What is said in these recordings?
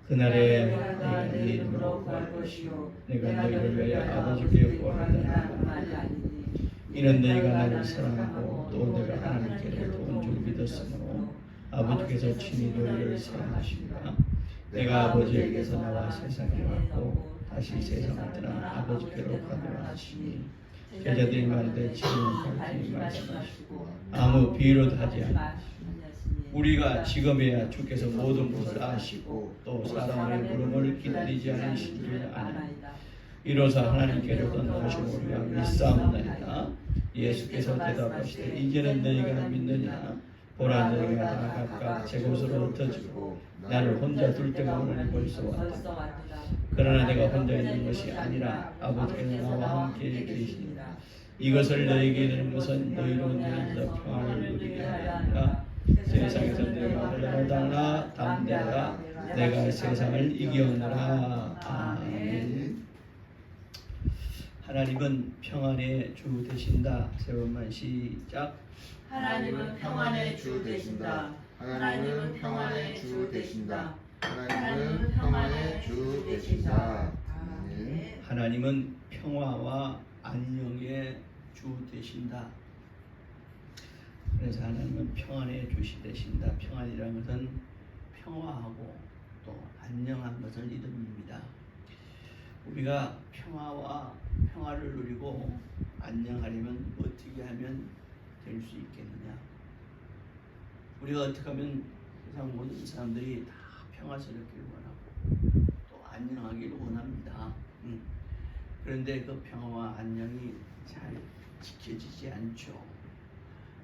그날에 내가 네 이름으로 구할 것이요 내가 너희를 위하여 아버지께 구하리라. 이는 너희가 나를 사랑하고 또 내가 하나님께로부터 온 줄 믿었으므로 아버지께서 친히 너희를 사랑하십니다. 내가 아버지에게서 나와 세상에 왔고 다시 세상을 떠나 아버지께로 가노라 하시니 제자들이 말하되 지금은 밝히 말씀하시고 아무 비유로도 하지 않으시고 우리가 지금에야 주께서 모든 것을 아시고 또 사람의 물음을 기다리지 않으신 줄 아나이다. 이로써 하나님께로부터 나오신 우리가 믿사옵나이다. 예수께서 대답하시되 이제는 너희가 믿느냐? 보라 너희가 다 각각 제 곳으로 흩어지고 나를 혼자 둘 때가 오늘이 벌써 왔다. 그러나 내가 혼자 있는 것이 아니라 아버지께서 나와 함께 계시니라. 이것을 너희에게 이르는 것은 너희로 너희도 평안을 누리게 하리라. 세상에서 내가 흘러라 달라 담대라 내가 세상을 이기었노라. 아멘. 하나님은 평안의 주 되신다. 세 번만 시작. 하나님은 평안의 주 되신다. 하나님은 평안의 주 되신다. 하나님은 평안의 주 되신다. 아멘. 하나님은 평화와 안녕의 주 되신다. 그래서 하나님은 평안의 주시 되신다. 평안이라는 것은 평화하고 또 안녕한 것을 이름입니다. 우리가 평화와 평화를 누리고 안녕하려면 어떻게 하면 될 수 있겠느냐? 우리가 어떻게 하면 세상 모든 사람들이 다 평화스럽기를 원하고 또 안녕하기를 원합니다. 그런데 그 평화와 안녕이 잘 지켜지지 않죠.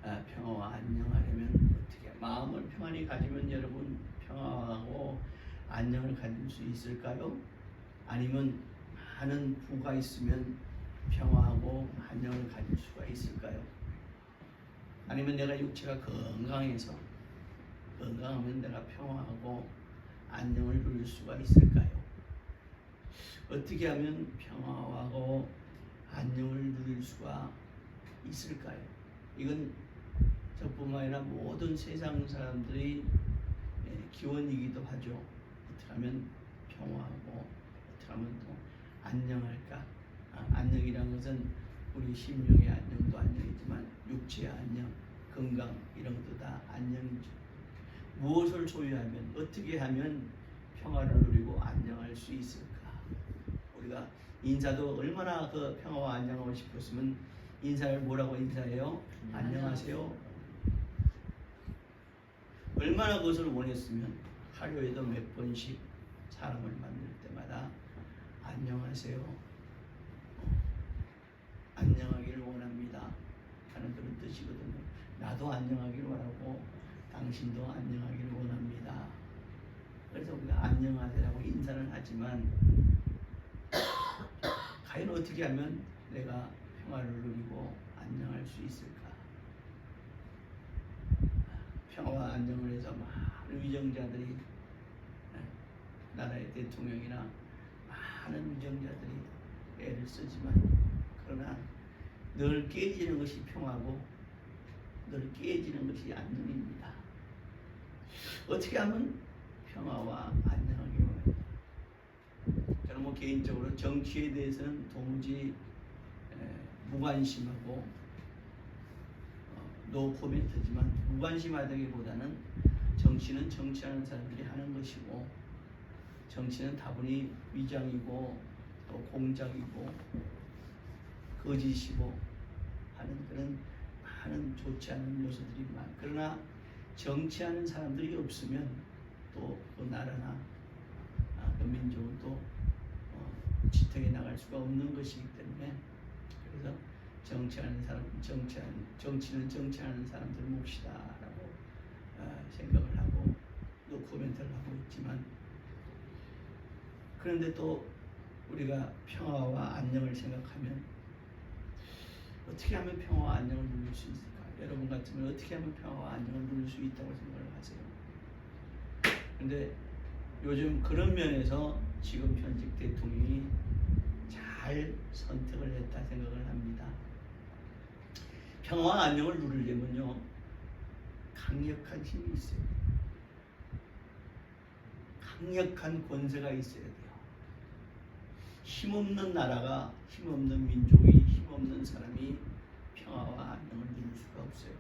평화와 안녕하려면 어떻게 마음을 평안히 가지면 여러분 평화하고 안녕을 가질 수 있을까요? 아니면 많은 부가 있으면 평화하고 안녕을 가질 수가 있을까요? 아니면 내가 육체가 건강하면 내가 평화하고 안녕을 누릴 수가 있을까요? 어떻게 하면 평화하고 안녕을 누릴 수가 있을까요? 이건 저뿐만 아니라 모든 세상 사람들이 기원이기도 하죠. 어떻게 하면 평화하고 어떻게 하면 또 안녕할까? 안녕이라는 것은 우리 심령의 안녕도 안녕이지만 육체의 안녕, 건강 이런 것도 다 안녕이죠. 무엇을 소유하면 어떻게 하면 평화를 누리고 안녕할 수 있을까? 우리가 인사도 얼마나 그 평화와 안녕하고 싶었으면 인사를 뭐라고 인사해요? 안녕하세요. 얼마나 그것을 원했으면 하루에도 몇 번씩 사람을 만날 때마다 안녕하세요. 안녕하기를 원합니다 하는 그런 뜻이거든요. 나도 안녕하기를 원하고 당신도 안녕하기를 원합니다. 그래서 우리가 안녕하세요라고 인사를 하지만 과연 어떻게 하면 내가 평화를 누리고 안녕할 수 있을까? 평화와 안녕을 위해서 많은 위정자들이 나라의 대통령이나 많은 위정자들이 애를 쓰지만 그러나 늘 깨지는 것이 평화고 늘 깨지는 것이 안녕입니다. 어떻게 하면 평화와 안녕하기 원합니다. 저는 뭐 개인적으로 정치에 대해서는 도무지 무관심하고 노 코멘트지만 무관심하다기보다는 정치는 정치하는 사람들이 하는 것이고 정치는 다분히 위장이고 또 공작이고 거짓이고 하는 그런 많은 좋지 않은 요소들이 많아요. 그러나 정치하는 사람들이 없으면 또 그 나라나 그 민족은 또 지탱해 나갈 수가 없는 것이기 때문에 그래서 정치하는 사람, 정치는 정치하는 사람들 몫이다라고 생각을 하고 또 코멘트를 하고 있지만 그런데 또 우리가 평화와 안녕을 생각하면 어떻게 하면 평화와 안녕을 누릴 수 있을까? 여러분 같으면 어떻게 하면 평화와 안녕을 누릴 수 있다고 생각을 하세요? 그런데 요즘 그런 면에서 지금 현직 대통령이 잘 선택을 했다 생각을 합니다. 평화와 안녕을 누리려면요 강력한 힘이 있어요. 강력한 권세가 있어야 돼요. 힘없는 나라가, 힘없는 민족이, 힘없는 사람이 평화와 안녕을 누릴 수가 없어요.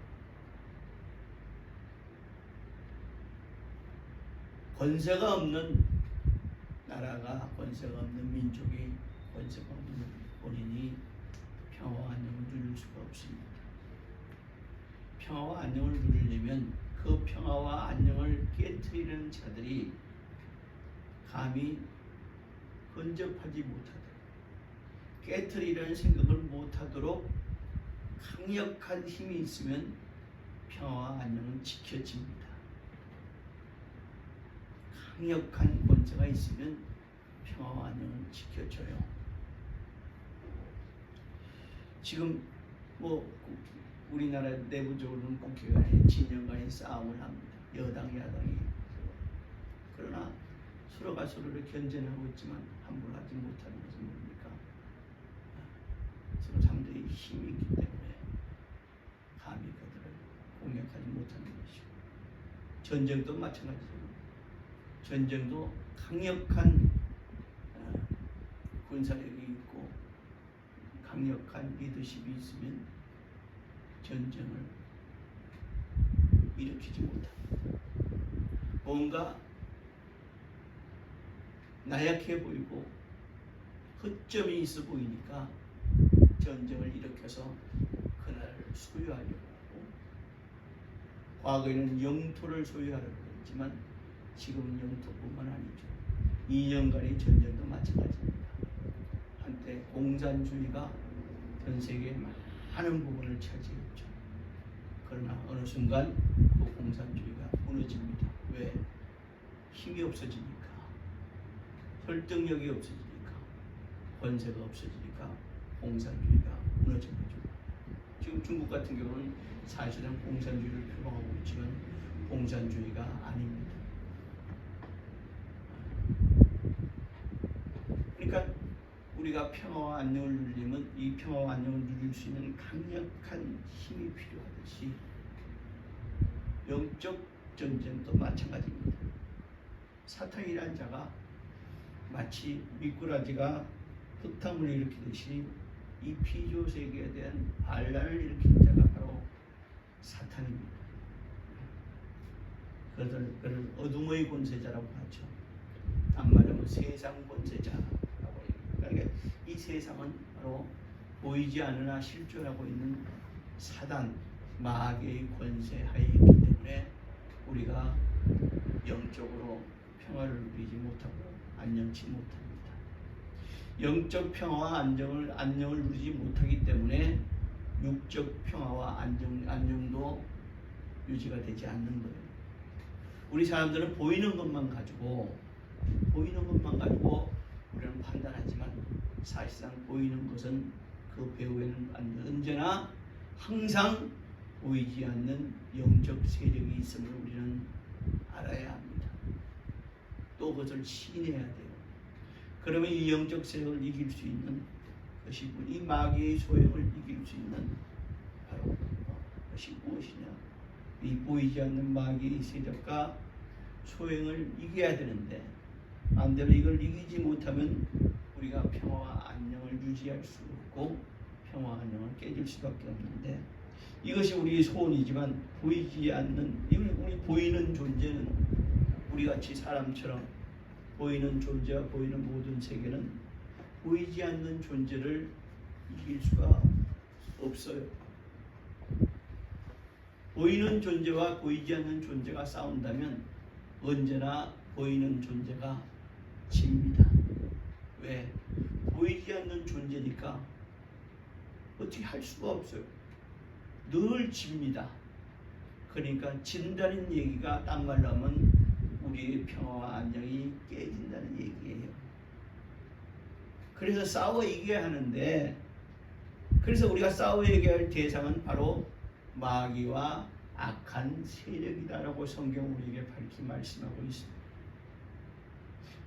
권세가 없는 나라가, 권세가 없는 민족이, 권세가 없는 본인이 평화와 안녕을 누릴 수가 없습니다. 평화와 안녕을 누리려면 그 평화와 안녕을 깨트리는 자들이 감히 근접하지 못하도록, 깨트리려는 생각을 못하도록 강력한 힘이 있으면 평화와 안녕은 지켜집니다. 강력한 권세가 있으면 평화와 안녕은 지켜져요. 지금 우리나라 내부적으로는 국회간에 진영 간의 싸움을 합니다. 여당 야당이. 그러나 서로가 서로를 견제하고 있지만 함부로 하지 못하는 것은 뭡니까? 서로 상대의 힘이 있기 때문에 감히 그들을 공략하지 못하는 것이고, 전쟁도 마찬가지죠. 전쟁도 강력한 군사력이 있고 강력한 리더십이 있으면 전쟁을 일으키지 못합니다. 뭔가 나약해 보이고 허점이 있어 보이니까 전쟁을 일으켜서 그 나라를 소유하려고 하고, 과거에는 영토를 소유하려고 했지만 지금은 영토뿐만 아니죠. 2년간의 전쟁도 마찬가지입니다. 한때 공산주의가 전 세계의 많은 부분을 차지했죠. 그러나 어느 순간 그 공산주의가 무너집니다. 왜? 힘이 없어지니까, 설득력이 없어지니까, 권세가 없어지니까 공산주의가 무너진 거죠. 지금 중국 같은 경우는 사실은 공산주의를 표방하고 있지만 공산주의가 아닙니다. 그러니까 우리가 평화와 안녕을 누리려면 이 평화와 안녕을 누릴 수 있는 강력한 힘이 필요하듯이 영적 전쟁도 마찬가지입니다. 사탄이라는 자가 마치 미꾸라지가 흙탕을 일으키듯이 이 피조 세계에 대한 반란을 일으킨 자가 바로 사탄입니다. 그를 어둠의 권세자라고 하죠. 한말하면 세상 권세자라고 해요. 그러니까 이 세상은 바로 보이지 않으나 실존하고 있는 사단, 마귀의 권세하에 있기 때문에 우리가 영적으로 평화를 누리지 못하고 안녕치 못합니다. 영적 평화와 안녕을 누리지 못하기 때문에 육적 평화와 안녕도 유지가 되지 않는 거예요. 우리 사람들은 보이는 것만 가지고 우리는 판단하지만 사실상 보이는 것은 그 배후에는 언제나 항상 보이지 않는 영적 세력이 있음을 우리는 알아야 합니다. 또 그것을 시인해야 돼요. 그러면 이 영적 세력을 이길 수 있는 것이, 이 마귀의 소용을 이길 수 있는 바로 것이 무엇이냐? 이 보이지 않는 마귀의 세력과 소용을 이겨야 되는데, 반대로 이걸 이기지 못하면 우리가 평화와 안녕을 유지할 수 없고 평화와 안녕을 깨질 수밖에 없는데, 이것이 우리의 소원이지만 보이지 않는, 우리 보이는 존재는, 우리같이 사람처럼 보이는 존재와 보이는 모든 세계는 보이지 않는 존재를 이길 수가 없어요. 보이는 존재와 보이지 않는 존재가 싸운다면 언제나 보이는 존재가 집니다. 왜? 보이지 않는 존재니까 어떻게 할 수가 없어요. 늘 집니다. 그러니까 진다는 얘기가 딴 말로 하면 우리의 평화와 안녕이 깨진다는 얘기예요. 그래서 싸워 이겨야 하는데, 그래서 우리가 싸워 이겨야 할 대상은 바로 마귀와 악한 세력이다라고 성경 우리에게 밝히 말씀하고 있습니다.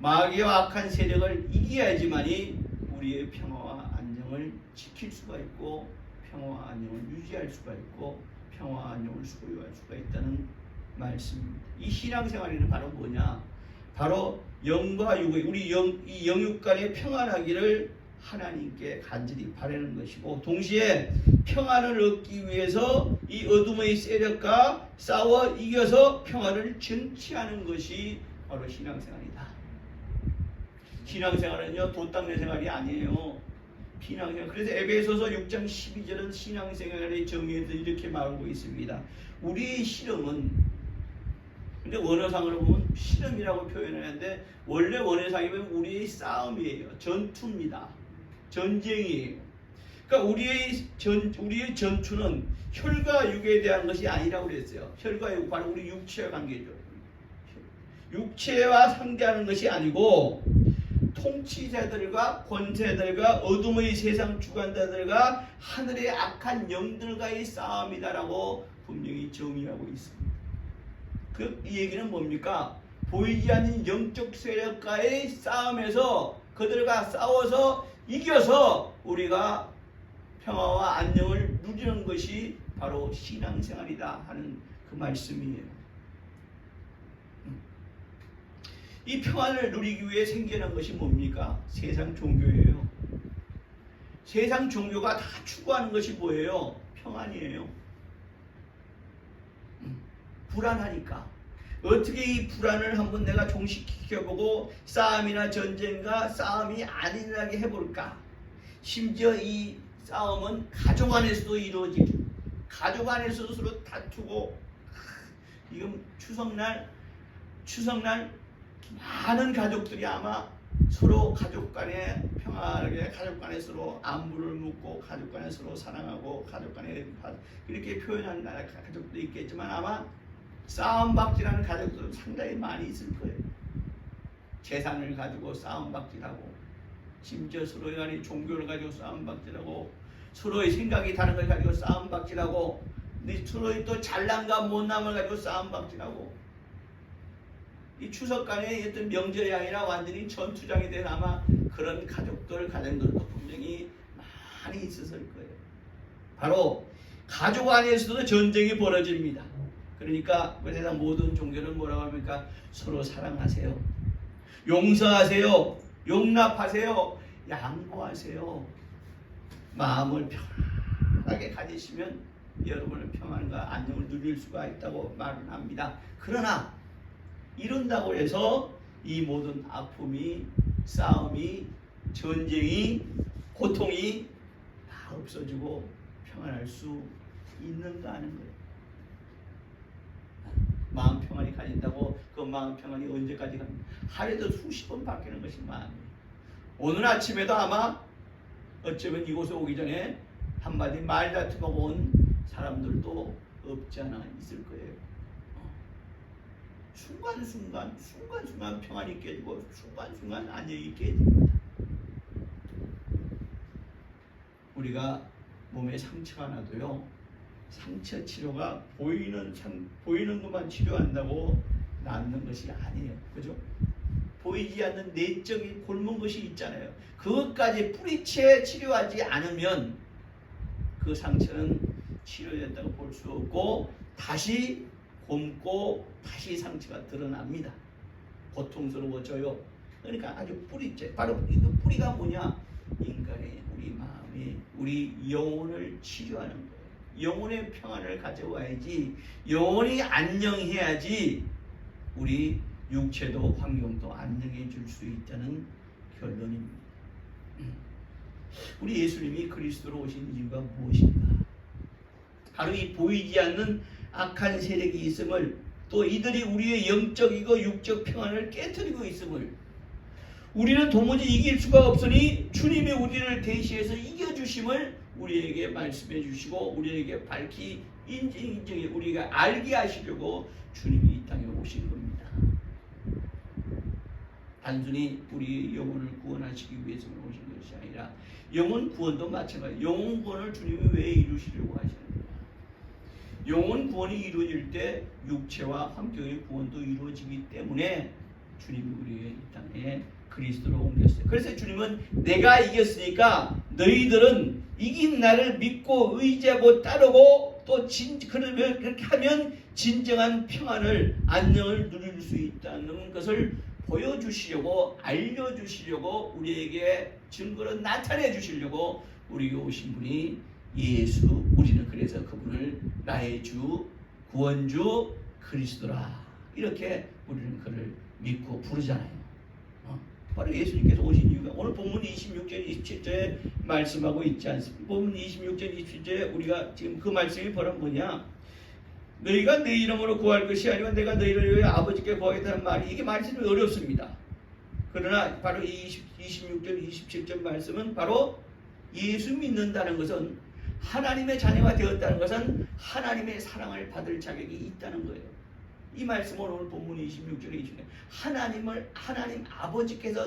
마귀와 악한 세력을 이겨야지만이 우리의 평화와 안녕을 지킬 수가 있고 평화와 안녕을 유지할 수가 있고 평화와 안녕을 소유할 수가 있다는 말씀입니다. 이 신앙생활에는 바로 뭐냐? 바로 영과 육의 우리 이 영육 간의 평안하기를 하나님께 간절히 바라는 것이고, 동시에 평안을 얻기 위해서 이 어둠의 세력과 싸워 이겨서 평안을 쟁취하는 것이 바로 신앙생활이다. 신앙생활은요 돛닦는 생활이 아니에요. 신앙생활. 그래서 에베소서 6장 12절은 신앙생활의 정의에서 이렇게 말하고 있습니다. 우리의 실험은, 근데 원어상으로 보면 실험이라고 표현하는데 원래 원어상이면 우리의 싸움이에요. 전투입니다. 전쟁이에요. 그러니까 우리의 전투는 혈과 육에 대한 것이 아니라고 그랬어요. 혈과 육, 바로 우리 육체와 관계죠. 육체와 상대하는 것이 아니고 통치자들과 권세들과 어둠의 세상 주관자들과 하늘의 악한 영들과의 싸움이다라고 분명히 정의하고 있습니다. 이 얘기는 뭡니까? 보이지 않는 영적 세력과의 싸움에서 그들과 싸워서 이겨서 우리가 평화와 안녕을 누리는 것이 바로 신앙생활이다 하는 그 말씀이에요. 이 평안을 누리기 위해 생겨난 것이 뭡니까? 세상 종교예요. 세상 종교가 다 추구하는 것이 뭐예요? 평안이에요. 불안하니까. 어떻게 이 불안을 한번 내가 종식시켜보고 싸움이나 전쟁과 싸움이 안 일어나게 해볼까? 심지어 이 싸움은 가족 안에서도 이루어지고, 가족 안에서도 서로 다투고, 이건 추석날 많은 가족들이 아마 서로 가족 간에 평안하게, 가족 간에 서로 안부를 묻고, 가족 간에 서로 사랑하고, 가족 간에 이렇게 표현하는 가족도 있겠지만 아마 싸움박질하는 가족들은 상당히 많이 있을 거예요. 재산을 가지고 싸움박질하고, 심지어 서로의 간의 종교를 가지고 싸움박질하고, 서로의 생각이 다른 걸 가지고 싸움박질하고, 서로의 또 잘남과 못남을 가지고 싸움박질하고, 이 추석간에 어떤 명절이 아니라 완전히 전투장이 된 아마 그런 가정들도 분명히 많이 있었을 거예요. 바로 가족 안에서도 전쟁이 벌어집니다. 그러니까 세상 모든 종교는 뭐라고 합니까? 서로 사랑하세요, 용서하세요, 용납하세요, 양보하세요. 마음을 편하게 가지시면 여러분은 평안과 안녕을 누릴 수가 있다고 말을 합니다. 그러나 이런다고 해서 이 모든 아픔이, 싸움이, 전쟁이, 고통이 다 없어지고 평안할 수 있는가 하는 거예요. 마음 평안이 가진다고 그 마음 평안이 언제까지 갑니까? 하루에도 수십 번 바뀌는 것이 마음이에요. 오늘 아침에도 아마 어쩌면 이곳에 오기 전에 한마디 말다툼하고 온 사람들도 없지 않아 있을 거예요. 순간순간 평안이 깨지고 순간순간 안녕이 깨집니다. 우리가 몸에 상처가 나도요, 상처 치료가 보이는 것만 치료한다고 낫는 것이 아니에요. 그죠? 보이지 않는 내적인 곪은 것이 있잖아요. 그것까지 뿌리채 치료하지 않으면 그 상처는 치료됐다고 볼 수 없고 다시 곪고 다시 상처가 드러납니다. 고통스러워져요. 그러니까 아주 뿌리째, 바로 이 뿌리가 뭐냐? 인간의 우리 마음이, 우리 영혼을 치료하는 거예요. 영혼의 평안을 가져와야지, 영혼이 안녕해야지 우리 육체도 환경도 안녕해 줄 수 있다는 결론입니다. 우리 예수님이 그리스도로 오신 이유가 무엇인가? 바로 이 보이지 않는 악한 세력이 있음을, 또 이들이 우리의 영적이고 육적 평안을 깨뜨리고 있음을, 우리는 도무지 이길 수가 없으니 주님이 우리를 대신해서 이겨주심을 우리에게 말씀해 주시고 우리에게 밝히 인정해 우리가 알게 하시려고 주님이 이 땅에 오신 겁니다. 단순히 우리 영혼을 구원하시기 위해서 오신 것이 아니라 영혼 구원도 마찬가지예요. 영혼 구원을 주님이 왜 이루시려고 하시는 거예요? 영혼 구원이 이루어질 때 육체와 환경의 구원도 이루어지기 때문에 주님이 우리의 이 땅에 그리스도로 옮겼어요. 그래서 주님은 내가 이겼으니까 너희들은 이긴 나를 믿고 의지하고 따르고 또 그렇게 하면 진정한 평안을, 안녕을 누릴 수 있다는 것을 보여주시려고, 알려주시려고, 우리에게 증거로 나타내 주시려고 우리에게 오신 분이 예수. 우리는 그래서 그분을 나의 주, 구원주 그리스도라, 이렇게 우리는 그를 믿고 부르잖아요. 바로 예수님께서 오신 이유가 오늘 본문 26절 27절에 말씀하고 있지 않습니까? 본문 26절 27절에 우리가 지금 그 말씀이 바로 뭐냐, 너희가 내 이름으로 구할 것이 아니라 내가 너희를 위하여 아버지께 구하겠다는 말이, 이게 말씀이 어렵습니다. 그러나 바로 이 26절 27절 말씀은 바로 예수 믿는다는 것은, 하나님의 자녀가 되었다는 것은 하나님의 사랑을 받을 자격이 있다는 거예요. 이 말씀은 오늘 본문 26절에 있습니다. 하나님 아버지께서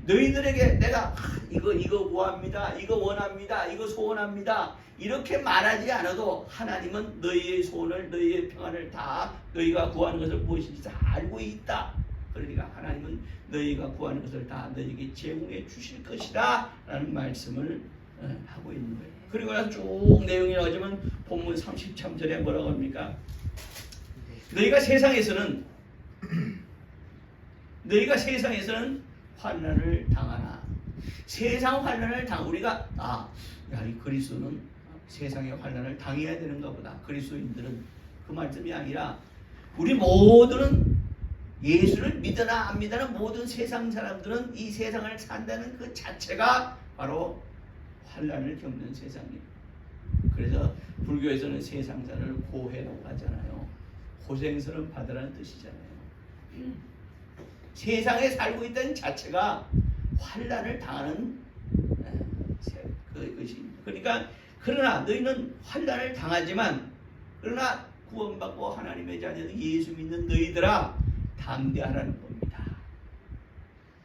너희들에게 내가 이거 구합니다, 이거 원합니다, 이거 소원합니다, 이렇게 말하지 않아도 하나님은 너희의 소원을, 너희의 평안을 다 너희가 구하는 것을 무엇인지 다 알고 있다. 그러니까 하나님은 너희가 구하는 것을 다 너희에게 제공해 주실 것이다 라는 말씀을 하고 있는 거예요. 그리고 나서 쭉 내용이 나오지만 본문 33절에 뭐라고 합니까? 너희가 세상에서는 환난을 당하나, 세상 환난을 우리가 이 그리스도는 세상의 환난을 당해야 되는가 보다. 그리스도인들은 그 말씀이 아니라 우리 모두는, 예수를 믿으나 안 믿으나 모든 세상 사람들은 이 세상을 산다는 그 자체가 바로 환난을 겪는 세상이에요. 그래서 불교에서는 세상사를 고해라고 하잖아요. 고생스러운 받으라는 뜻이잖아요. 세상에 살고 있다는 자체가 환난을 당하는 것입니다. 그러니까 그러나 너희는 환난을 당하지만, 그러나 구원받고 하나님의 자녀는 예수 믿는 너희들아 담대하라는 겁니다.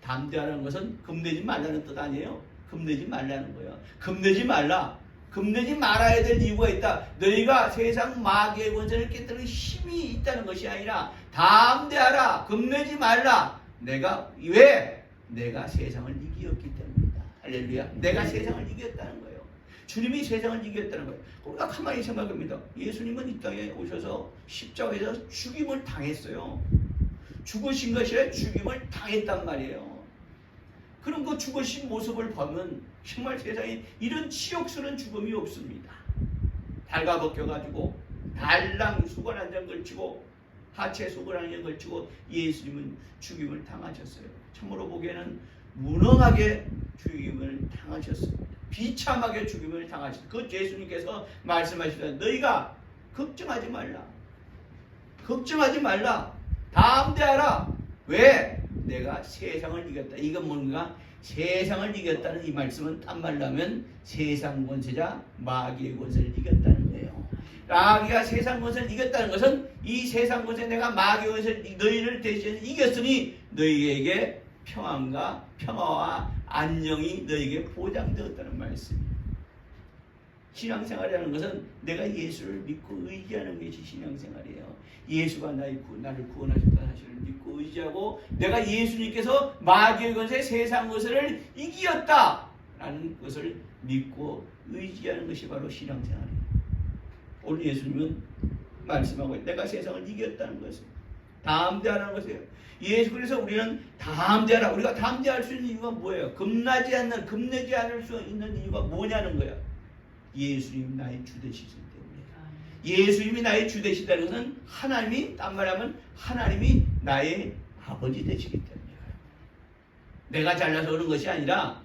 담대하라는 것은 겁내지 말라는 뜻 아니에요. 겁내지 말라는 거예요. 겁내지 말아야 될 이유가 있다. 너희가 세상 마귀의 권세를 깨뜨리는 힘이 있다는 것이 아니라 담대하라, 겁내지 말라. 내가 세상을 이겼기 때문이다. 할렐루야. 내가 세상을 이겼다는 거예요. 주님이 세상을 이겼다는 거예요. 우리가 가만히 생각합니다. 예수님은 이 땅에 오셔서 십자가에서 죽임을 당했어요. 죽으신 것이 아니라 죽임을 당했단 말이에요. 그런 그 죽으신 모습을 보면 정말 세상에 이런 치욕스러운 죽음이 없습니다. 달가벗겨가지고 달랑 수건 한 장 걸치고 하체 수건 한 장 걸치고 예수님은 죽임을 당하셨어요. 참으로 보기에는 무능하게 죽임을 당하셨습니다. 비참하게 죽임을 당하셨어요. 그 예수님께서 말씀하시다. 너희가 걱정하지 말라. 담대하라. 왜? 내가 세상을 이겼다. 이건 뭔가? 세상을 이겼다는 이 말씀은 딴 말로 하면 세상 권세자 마귀의 권세를 이겼다는 거예요. 마귀가 세상 권세를 이겼다는 것은 이 세상 권세, 내가 마귀의 권세를 너희를 대신 이겼으니 너희에게 평화와 안녕이 너희에게 보장되었다는 말씀이에요. 신앙생활이라는 것은 내가 예수를 믿고 의지하는 것이 신앙생활이에요. 예수가 나를 구원하셨다는 사실을 믿고 의지하고, 내가 예수님께서 마귀의 권세, 세상 것을 이기었다라는 것을 믿고 의지하는 것이 바로 신앙생활이에요. 오늘 예수님은 말씀하고 내가 세상을 이겼다는 것을, 담대하라는 것이에요. 그래서 우리는 담대하라. 우리가 담대할 수 있는 이유가 뭐예요? 겁내지 않을 수 있는 이유가 뭐냐는 거야. 예수님 나의 주 되시기 때문에. 예수님이 나의 주 되시다는 것은 하나님이, 딴 말하면 하나님이 나의 아버지 되시기 때문이에요. 내가 잘나서 그런 것이 아니라,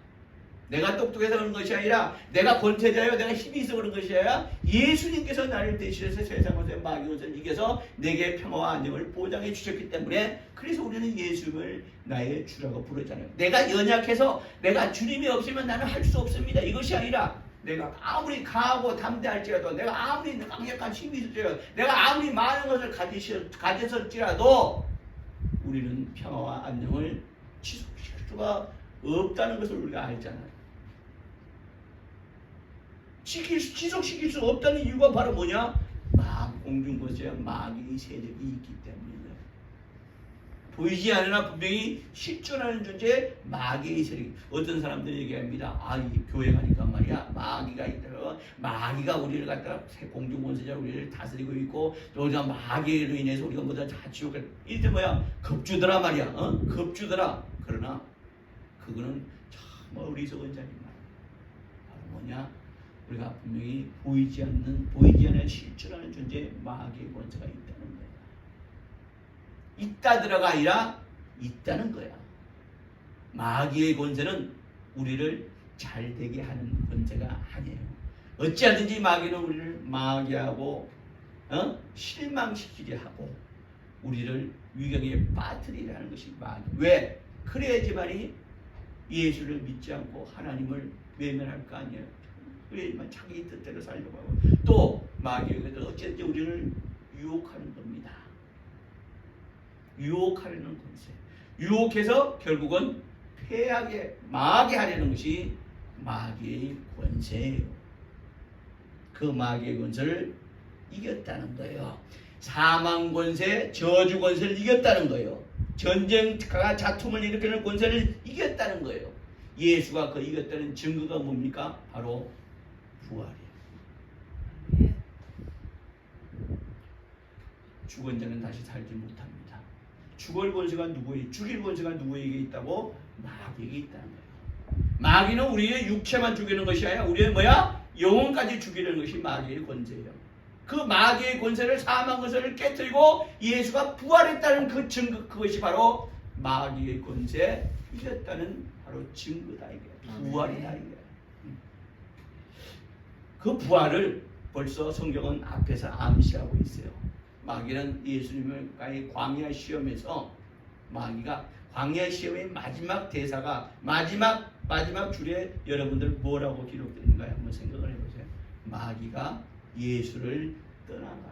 내가 똑똑해서 그런 것이 아니라, 내가 권태자요, 내가 힘이 있어 그런 것이 아니라 예수님께서 나를 대신해서 세상에서 마귀의 권세를 이겨서 내게 평화와 안녕을 보장해 주셨기 때문에, 그래서 우리는 예수님을 나의 주라고 부르잖아요. 내가 연약해서 내가 주님이 없으면 나는 할 수 없습니다. 이것이 아니라 내가 아무리 강하고 담대할지라도, 내가 아무리 강력한 힘이 있을지라도, 내가 아무리 많은 것을 가졌을지라도 우리는 평화와 안녕을 지속시킬 수가 없다는 것을 우리가 알잖아요. 지속시킬 수 없다는 이유가 바로 뭐냐? 공중권세와 마귀의 세력이 있기 때문이에요. 보이지 않으나 분명히 실존하는 존재 마귀의 세력. 어떤 사람들이 얘기합니다. 이 교회 가니까 말이야, 말이야. 마귀가 있다. 마귀가 우리를 갖다가 공중권세자로 우리를 다스리고 있고 또 우리가 마귀로 인해서 우리가 뭐다 다 지옥에 이때 뭐야 겁주더라 말이야. 겁주더라. 그러나 그거는 참 어리석은 자입니다. 바로 뭐냐? 우리가 분명히 보이지 않는 실존하는 존재의 마귀의 권세가 있다는 거야. 있다더라가 아니라 있다는 거야. 마귀의 권세는 우리를 잘 되게 하는 권세가 아니에요. 어찌하든지 마귀는 우리를 마귀하고 실망시키게 하고 우리를 위경에 빠뜨리려 하는 것이 마귀. 왜? 그래야지만이 예수를 믿지 않고 하나님을 외면할 거 아니에요. 그래야지만 자기 뜻대로 살려고 하고 또 마귀에게도 어찌든지 우리를 유혹하는 겁니다. 유혹하려는 권세. 유혹해서 결국은 패하게 망하게 하려는 것이 마귀의 권세예요. 그 마귀의 권세를 이겼다는 거예요. 사망 권세, 저주 권세를 이겼다는 거예요. 전쟁과 다툼을 일으키는 권세를 이겼다는 거예요. 예수가 그 이겼다는 증거가 뭡니까? 바로 부활이에요. 죽은 자는 다시 살지 못합니다. 죽을 권세가 죽일 권세가 누구에게 있다고? 마귀에게 있다는 거예요. 마귀는 우리의 육체만 죽이는 것이 아니라 우리의 뭐야? 영혼까지 죽이는 것이 마귀의 권세예요. 그 마귀의 권세를 사망 권세를 깨뜨리고 예수가 부활했다는 그 증거, 그것이 바로 마귀의 권세 이겼다는 바로 증거다 이게. 부활이다 이게. 그 부활을 벌써 성경은 앞에서 암시하고 있어요. 마귀는 예수님과의 광야 시험에서 마귀가 광야 시험의 마지막 대사가 마지막 줄에 여러분들 뭐라고 기록되는가요? 한번 생각을 해보세요. 마귀가 예수를 떠나간다.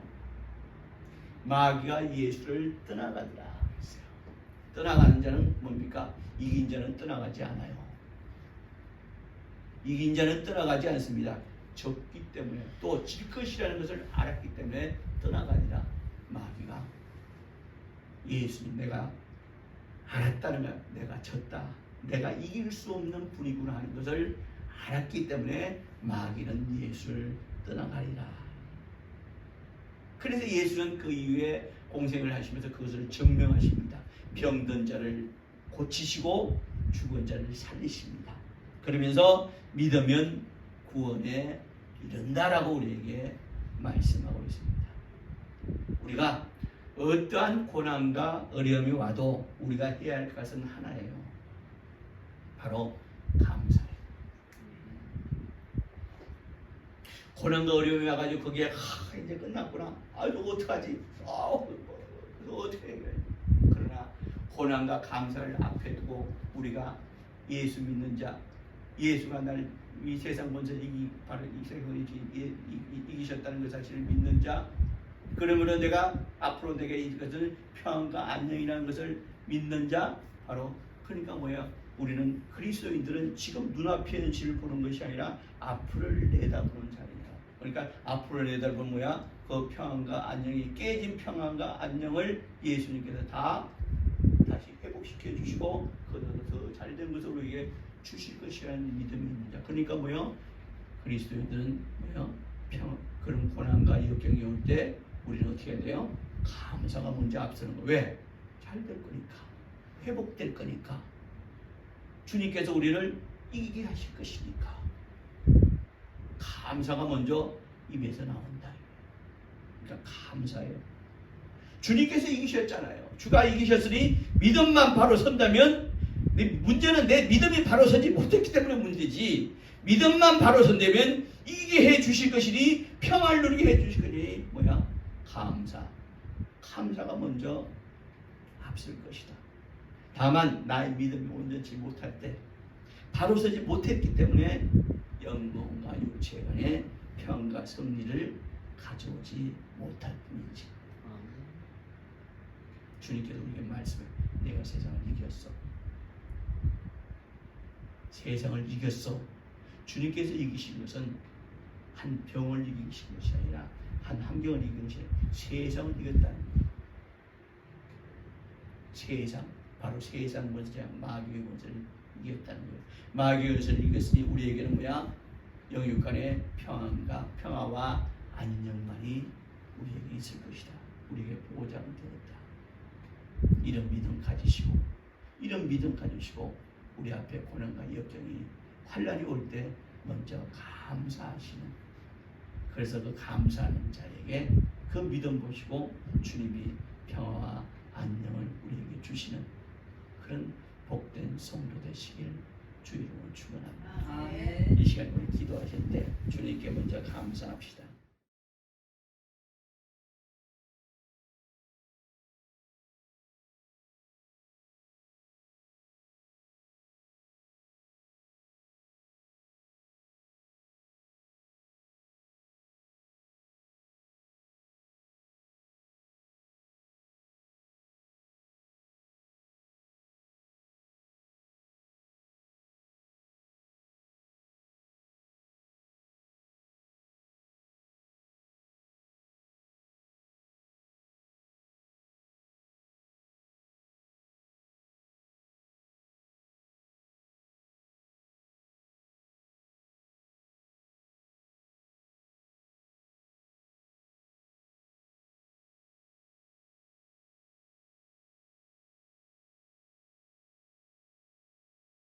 마귀가 예수를 떠나간다. 떠나가는 자는 뭡니까? 이긴 자는 떠나가지 않아요. 이긴 자는 떠나가지 않습니다. 졌기 때문에 또 질 것이라는 것을 알았기 때문에 떠나가니라. 마귀가 예수님 내가 알았다는 거야. 내가 졌다. 내가 이길 수 없는 분이구나 하는 것을 알았기 때문에 마귀는 예수를 떠나가리라. 그래서 예수는 그 이후에 공생을 하시면서 그것을 증명하십니다. 병든 자를 고치시고 죽은 자를 살리십니다. 그러면서 믿으면 구원에 이른다라고 우리에게 말씀하고 있습니다. 우리가 어떠한 고난과 어려움이 와도 우리가 해야 할 것은 하나예요. 바로 감사해요. 고난과 어려움이 와가지고 거기에 이제 끝났구나. 아이고 어떡하지? 어떻게 해? 그러나 고난과 감사를 앞에 두고 우리가 예수 믿는 자, 예수가 날 이 세상 권세를 바로 이 세상을 이기셨다는 그 사실을 믿는 자, 그러므로 내가 앞으로 내게 이것을 평안과 안녕이라는 것을 믿는 자, 바로 그러니까 뭐야? 우리는 그리스도인들은 지금 눈앞에 있는 일을 보는 것이 아니라 앞을 내다보는 자리다. 그러니까 앞으로 내다보는 뭐야? 그 평안과 안녕이 깨진 평안과 안녕을 예수님께서 다시 회복시켜 주시고 그보다 더 잘된 것을 우리에게 주실 것이라는 믿음이 있는 자. 그러니까 뭐요? 그리스도인들은 뭐요? 그런 고난과 역경이 올 때 우리는 어떻게 해야 돼요? 감사가 먼저 앞서는 거. 왜? 잘 될 거니까. 회복될 거니까. 주님께서 우리를 이기게 하실 것이니까. 감사가 먼저 입에서 나온다. 그러니까 감사해요. 주님께서 이기셨잖아요. 주가 이기셨으니 믿음만 바로 선다면, 문제는 내 믿음이 바로 서지 못했기 때문에 문제지. 믿음만 바로 선다면 이기게 해 주실 것이니, 평안을 누리게 해 주실 것이니 뭐야? 감사. 감사가 먼저 앞설 것이다. 다만 나의 믿음이 온전치 못할 때, 바로 서지 못했기 때문에 영광과 육체 간의 평안과 승리를 가져오지 못할 뿐이지. 주님께서 우리에게 말씀해. 내가 세상을 이겼어. 세상을 이겼어. 주님께서 이기신 것은 한 병을 이기신 것이 아니라 한 환경을 이긴 것이 아니라 세상을 이겼다는 거예요. 세상, 바로 세상 권세, 마귀의 권세를 이겼다는 거예요. 마귀의 권세를 이겼으니 우리에게는 뭐야? 영육 간의 평화와 안녕만이 우리에게 있을 것이다. 우리에게 보장이 되었다. 이런 믿음 가지시고 우리 앞에 고난과 역경이 환란이 올 때 먼저 감사하시는, 그래서 그 감사하는 자에게 그 믿음 보시고 주님이 평화와 안녕을 우리에게 주시는 그런 복된 성도 되시길 주 이름으로 축원합니다. 이 시간에 우리 기도하실 때 주님께 먼저 감사합시다.